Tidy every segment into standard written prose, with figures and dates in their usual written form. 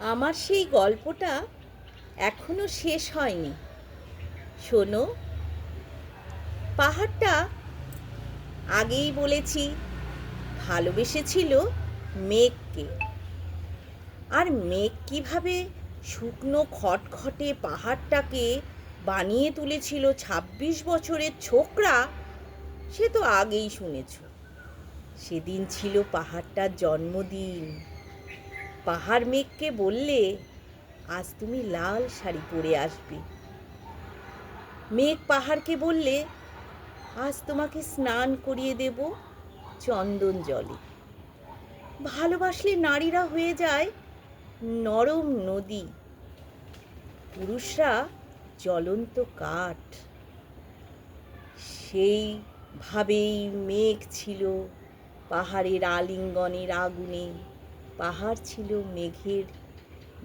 আমার সেই গল্পটা এখনো শেষ হয়নি। শোনো, পাহাড়টা আগেই বলেছি ভালোবেসেছিল মেঘকে। আর মেঘ কিভাবে শুকনো খটখটে পাহাড়টাকে বানিয়ে তুলেছিল ২৬ বছরের ছোকরা, সে তো আগেই শুনেছ। সেদিন ছিল পাহাড়টার জন্মদিন। পাহাড় মেঘকে বললে, আজ তুমি লাল শাড়ি পরে আসবে। মেঘ পাহাড়কে বললে, আজ তোমাকে স্নান করিয়ে দেব চন্দন জলে। ভালোবাসলে নারীরা হয়ে যায় নরম নদী, পুরুষরা জ্বলন্ত কাঠ। সেইভাবেই মেঘ ছিল পাহাড়ের আলিঙ্গনের আগুনে, পাহাড় ছিল মেঘের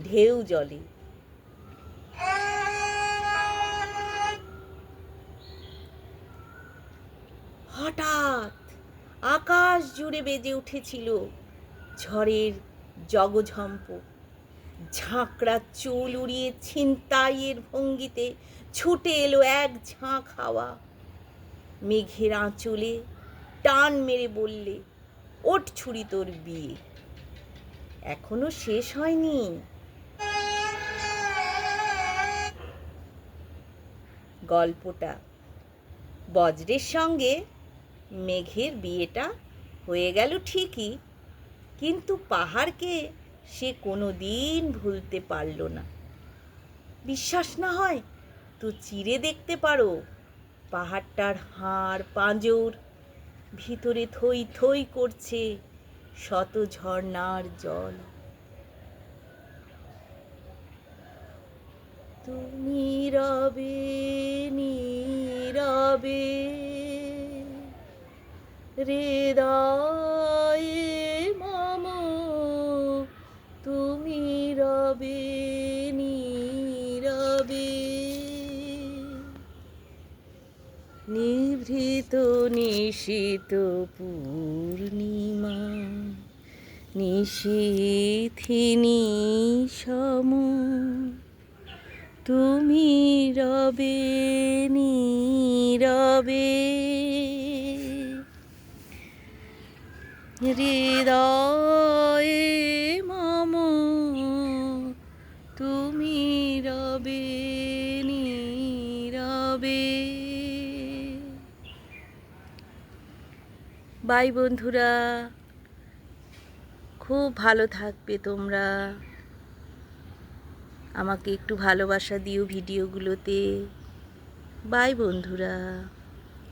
ঢেউ জলে। হঠাৎ আকাশ জুড়ে বেজে উঠেছিল ঝড়ের জগঝম্প। ঝাঁকড়া চুল উড়িয়ে ছিনতাইয়ের ভঙ্গিতে ছুটে এলো এক ঝাঁক হাওয়া। মেঘের আঁচলে টান মেরে বললে, ওঠ ছুরি, তোর বিয়ে এখনো শেষ হয়নি। গল্পটা বজ্রের সঙ্গে মেঘের বিয়েটা হয়ে গেল ঠিকই, কিন্তু পাহাড়কে সে কোনো দিন ভুলতে পারল না। বিশ্বাস না হয় তো চিরে দেখতে পারো পাহাড়টার হাড় পাঁজর, ভিতরে থই থই করছে শত ঝর্ণার জল। তুমি রবে নীরবে হৃদয়ে মম, তুমি রবে নীরবে। নিভৃত নিশীত পূর্ণিমা, নিশীথিনী সম, তুমি রবে নীরবে হৃদয়ে মম, তুমি রবে নীরবে। বাই বন্ধুরা, খুব ভালো থাকবে তোমরা। আমাকে একটু ভালোবাসা দিও ভিডিওগুলোতে। বাই বন্ধুরা।